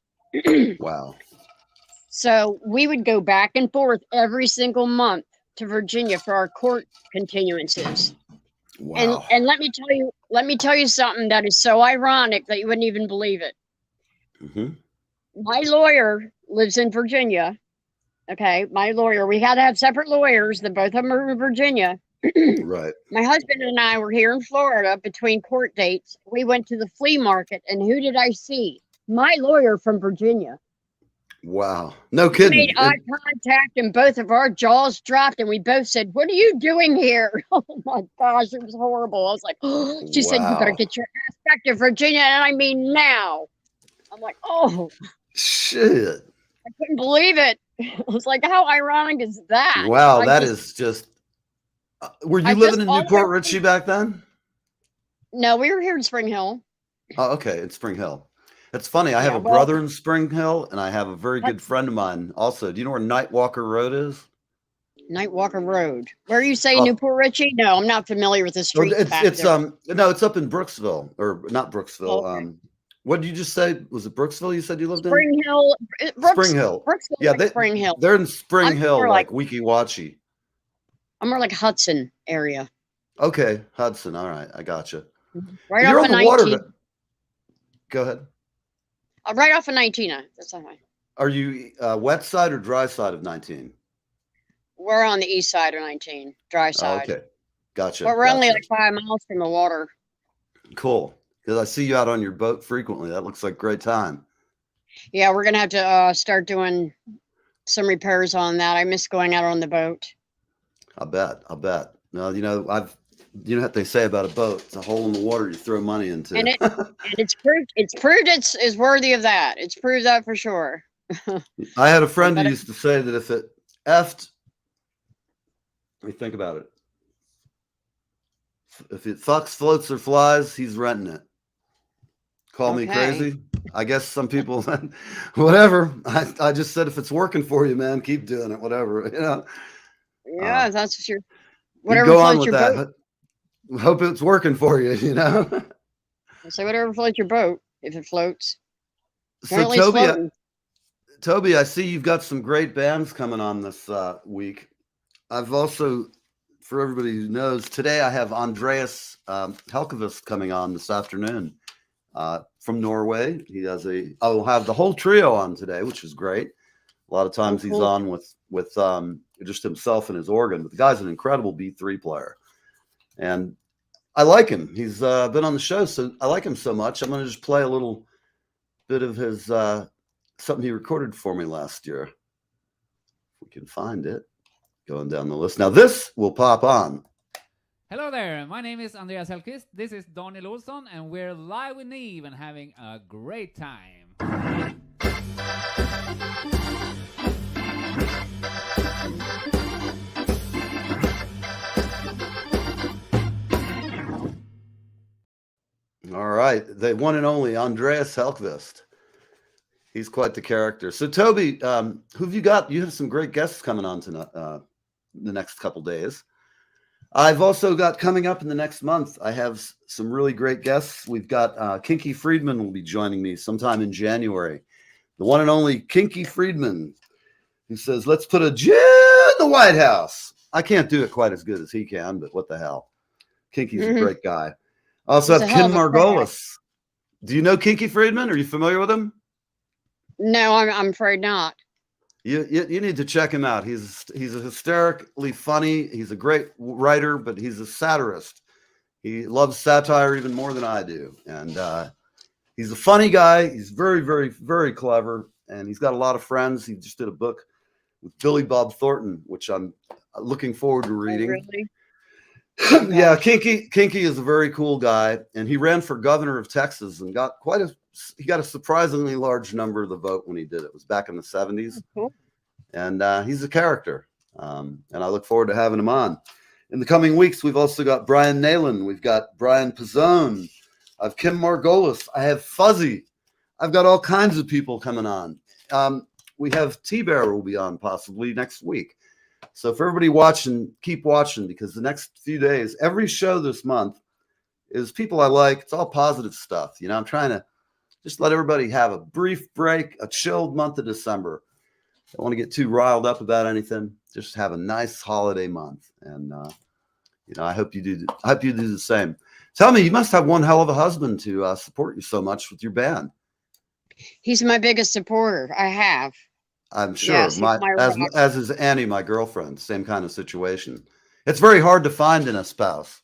Wow. So we would go back and forth every single month to Virginia for our court continuances. Wow. And let me tell you something that is so ironic that you wouldn't even believe it. Mm-hmm. My lawyer lives in Virginia. Okay, my lawyer. We had to have separate lawyers. That both of them are in Virginia. Right. My husband and I were here in Florida between court dates. We went to the flea market, and who did I see? My lawyer from Virginia. Wow. No We kidding. made eye contact, and both of our jaws dropped, and we both said, "What are you doing here?" Oh my gosh, it was horrible. I was like, oh. She said, "You better Wow. get your ass back to Virginia," and I mean now. I'm like, oh, Shit. I couldn't believe it. I was like, how ironic is that? Wow, I that just- is just. Were you I living just in Newport Richie back then? No, we were here in Spring Hill. Oh, okay, in Spring Hill. It's funny. I have Yeah, a well- brother in Spring Hill, and I have a very good friend of mine also. Do you know where Nightwalker Road is? Nightwalker Road. Where you say Oh. Newport Richie? No, I'm not familiar with the Well, street. it's no, it's up in Brooksville, or not Brooksville. Okay. What did you just say? Was it Brooksville you said you lived in? Spring Hill. Spring Hill. Brooksville, Yeah, like Spring Hill. They're in Spring I'm Hill, more like like- Weeki Wachee. I'm more like Hudson area. Okay, Hudson. All right, I gotcha. Right You're off on of the water. 19. Go ahead. Right off of 19. That's fine. Are you wet side or dry side of 19? We're on the east side of 19, dry Oh, side. okay, gotcha. But we're only gotcha. like 5 miles from the water. Cool. Because I see you out on your boat frequently. That looks like a great time. Yeah, we're gonna have to start doing some repairs on that. I miss going out on the boat. I bet. No, you know what they say about a boat. It's a hole in the water you throw money into. And it's proved it's worthy of that. It's proved that for sure. I had a friend who But- used to say that if it effed, let me think about it. If it fucks, floats, or flies, he's renting it. Call me Okay. crazy. I guess some people, whatever. I just said if it's working for you, man, keep doing it. Whatever, you know. Yeah, that's what you're. You Whatever go on floats with your that. boat. Hope it's working for you. You know. So whatever floats your boat, if it floats. So Apparently it's floating. Toby, I see you've got some great bands coming on this week. I've also, for everybody who knows, today I have Andreas Helkevist coming on this afternoon from Norway. I'll have the whole trio on today, which is great. A lot of times cool. he's on with just himself and his organ, but the guy's an incredible B3 player. And I like him. He's been on the show, so I like him so much. I'm going to just play a little bit of his something he recorded for me last year. If we can find it, going down the list. Now this will pop on. Hello there, my name is Andreas Hellqvist. This is Daniel Olsson, and we're live with Neve and having a great time. All right, the one and only Andreas Helkvist. He's quite the character. So Toby, who have you got? You have some great guests coming on tonight, the next couple days. I've also got coming up in the next month. I have some really great guests. We've got Kinky Friedman will be joining me sometime in January. The one and only Kinky Friedman, who says, "Let's put a Jew in the White House." I can't do it quite as good as he can, but what the hell? Kinky's a great guy. I also He's have a hell Kim of a guy. Margolis. Do you know Kinky Friedman? Are you familiar with him? No, I'm afraid not. You need to check him out. He's a hysterically funny. He's a great writer, but he's a satirist. He loves satire even more than I do, and he's a funny guy. He's very, very, very clever, and he's got a lot of friends. He just did a book with Billy Bob Thornton, which I'm looking forward to reading. Oh, really? Yeah, Kinky is a very cool guy, and he ran for governor of Texas and got a surprisingly large number of the vote when he did it. It was back in the 70s. Cool. And he's a character, and I look forward to having him on. In the coming weeks, we've also got Brian Nalen. We've got Brian Pizzone. I have Kim Margolis. I have Fuzzy. I've got all kinds of people coming on. We have T-Bear will be on possibly next week. So for everybody watching, keep watching, because the next few days, every show this month is people I like. It's all positive stuff. You know, I'm trying to just let everybody have a brief break, a chilled month of December. Don't want to get too riled up about anything. Just have a nice holiday month. And, I hope you do. I hope you do the same. Tell me, you must have one hell of a husband to support you so much with your band. He's my biggest supporter. I have. I'm sure. Yes, he's my rock. As is Annie, my girlfriend. Same kind of situation. It's very hard to find in a spouse.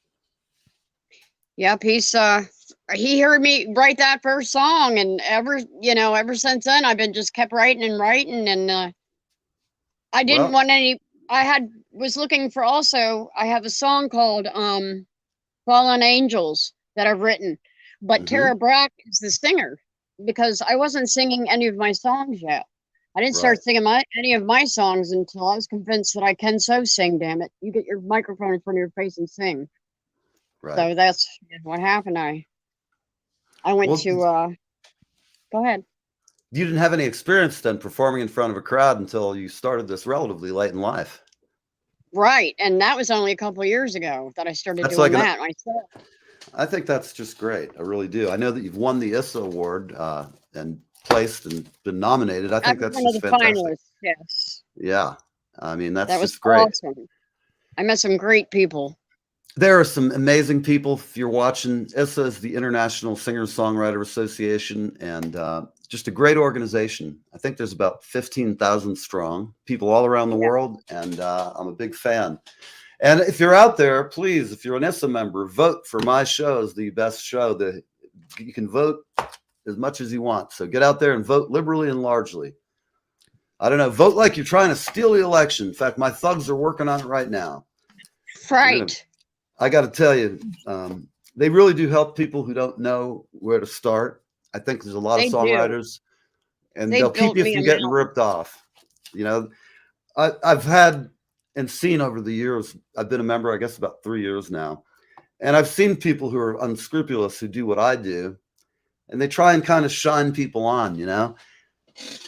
Yep, he heard me write that first song, and ever since then I've been just kept writing, and I didn't want any. Was looking for also. I have a song called "Fallen Angels" that I've written, but Tara Brack is the singer, because I wasn't singing any of my songs yet. I didn't start singing any of my songs until I was convinced that I can sing. Damn it! You get your microphone in front of your face and sing. Right. So that's what happened. I went to. Go ahead. You didn't have any experience then performing in front of a crowd until you started this relatively late in life. Right, and that was only a couple of years ago that I started doing that myself. I think that's just great. I really do. I know that you've won the ISSA award and placed and been nominated. I I think was that's one of just the fantastic. finalists. Yes, Yeah. I mean, that's that was just great. awesome. I met some great people. There are some amazing people. If you're watching, ISSA is the International Singer-Songwriter Association, and just a great organization. I think there's about 15,000 strong, people all around the world, and I'm a big fan. And if you're out there, please, if you're an ISSA member, vote for my show as the best show. You can vote as much as you want. So get out there and vote liberally and largely. I don't know, vote like you're trying to steal the election. In fact, my thugs are working on it right now. Right. I got to tell you, they really do help people who don't know where to start. I think there's a lot They of do. songwriters, and They they'll keep built you me from a getting mountain. ripped off. You know, I've had and seen over the years, I've been a member, I guess, about 3 years now. And I've seen people who are unscrupulous who do what I do, and they try and kind of shine people on, you know,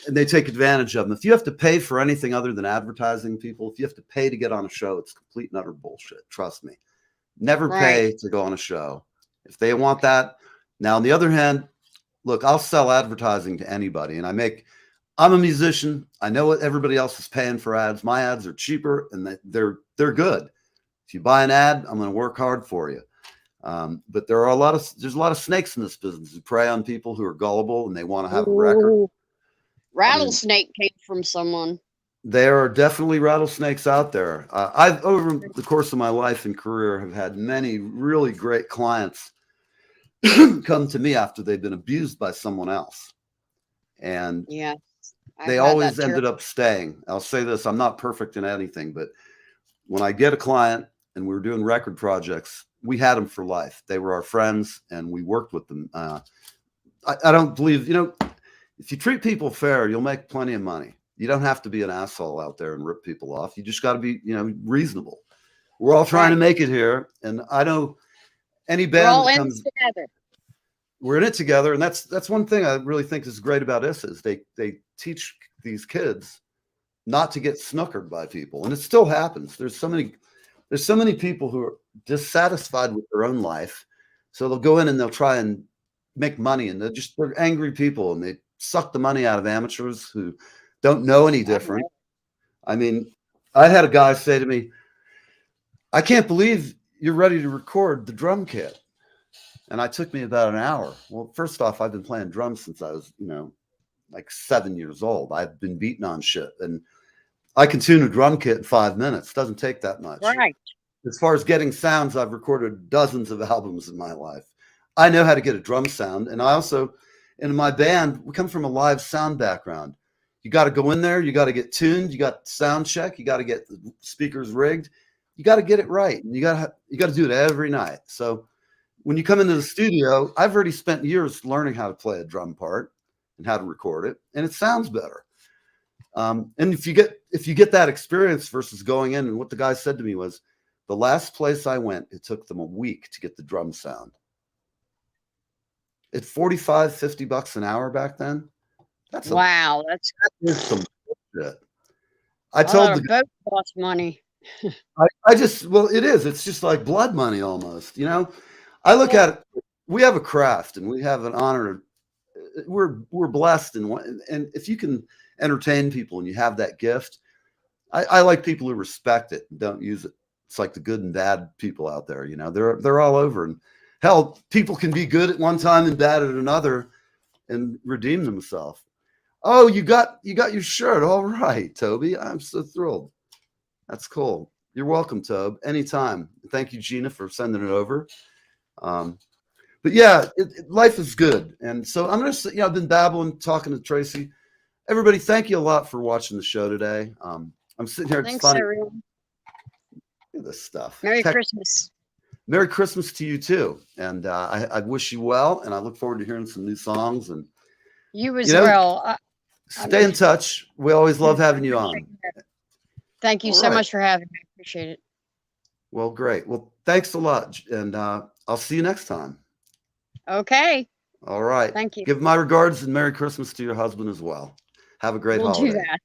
and they take advantage of them. If you have to pay for anything other than advertising people, if you have to pay to get on a show, it's complete and utter bullshit. Trust me. Never pay Right. to go on a show. If they want that. Now, on the other hand, look, I'll sell advertising to anybody, and I'm a musician. I know what everybody else is paying for ads. My ads are cheaper, and they're good. If you buy an ad, I'm going to work hard for you. But there's a lot of snakes in this business who prey on people who are gullible and they want to have a record. Ooh. Rattlesnake came from someone. There are definitely rattlesnakes out there. I've, over the course of my life and career, have had many really great clients come to me after they've been abused by someone else. And Yeah. they always ended up staying. I'll say this, I'm not perfect in anything, but when I get a client and we were doing record projects, we had them for life. They were our friends and we worked with them. I don't believe, you know, if you treat people fair, you'll make plenty of money. You don't have to be an asshole out there and rip people off. You just got to be, you know, reasonable. We're all trying to make it here. And I know any band We're all that in comes together. We're in it together. And that's one thing I really think is great about ISSA is they teach these kids not to get snookered by people. And it still happens. There's so many people who are dissatisfied with their own life. So they'll go in and they'll try and make money, and they're angry people, and they suck the money out of amateurs who don't know any different. I mean, I had a guy say to me, I can't believe you're ready to record the drum kit. And it took me about an hour. Well, first off, I've been playing drums since I was, you know, like 7 years old. I've been beating on shit, and I can tune a drum kit in 5 minutes. Doesn't take that much. Right. As far as getting sounds, I've recorded dozens of albums in my life. I know how to get a drum sound. And I also, in my band, we come from a live sound background. You got to go in there. You got to get tuned. You got sound check. You got to get the speakers rigged. You got to get it right. And you got to do it every night. So when you come into the studio, I've already spent years learning how to play a drum part and how to record it, and it sounds better. And if you get that experience versus going in, and what the guy said to me was, the last place I went, it took them a week to get the drum sound. At $45-50 an hour back then, that's wow. That's some bullshit. I told the boat cost money. it is. It's just like blood money almost. You know, I look at it. We have a craft, and we have an honor. We're blessed, and if you can entertain people and you have that gift, I like people who respect it and don't use it. It's like the good and bad people out there. You know, they're all over, and hell, people can be good at one time and bad at another, and redeem themselves. Oh, you got your shirt. All right, Toby. I'm so thrilled. That's cool. You're welcome, Tobe. Anytime. Thank you, Gina, for sending it over. But yeah, life is good. And so I'm going to, you know, I've been babbling, talking to Tracy. Everybody, thank you a lot for watching the show today. I'm sitting here. Thanks, everyone. Look at this stuff. Merry Christmas. Merry Christmas to you too. And I wish you well. And I look forward to hearing some new songs. And you as well. Stay in touch. We always love having you on. Thank you so much for having me. I appreciate it. Well, great. Well, thanks a lot. And I'll see you next time. Okay. All right. Thank you. Give my regards and Merry Christmas to your husband as well. Have a great holiday. We'll do that.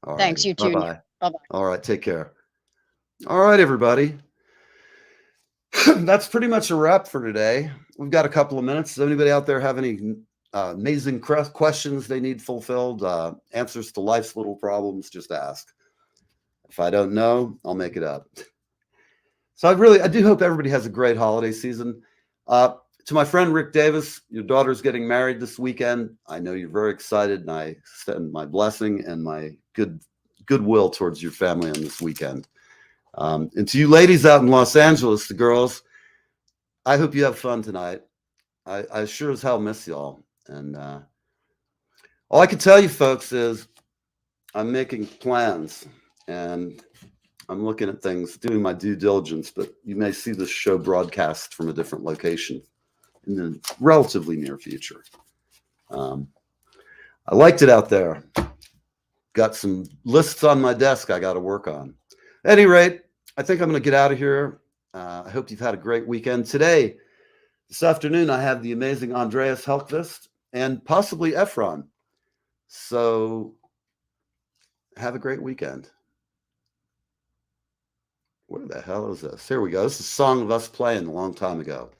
All Thanks. right. You too. Bye-bye. Bye-bye. All right. Take care. All right, everybody. That's pretty much a wrap for today. We've got a couple of minutes. Does anybody out there have any amazing questions they need fulfilled? Answers to life's little problems? Just ask. If I don't know, I'll make it up. So I do hope everybody has a great holiday season. To my friend Rick Davis, your daughter's getting married this weekend. I know you're very excited, and I extend my blessing and my goodwill towards your family on this weekend. And to you ladies out in Los Angeles, the girls, I hope you have fun tonight. I sure as hell miss y'all. And all I can tell you folks is I'm making plans and I'm looking at things, doing my due diligence, but you may see this show broadcast from a different location in the relatively near future. I liked it out there. Got some lists on my desk I got to work on. At any rate, I think I'm going to get out of here. I hope you've had a great weekend. This afternoon, I have the amazing Andreas Helkvist and possibly Effron. So have a great weekend. Where the hell is this? Here we go. This is a song of us playing a long time ago.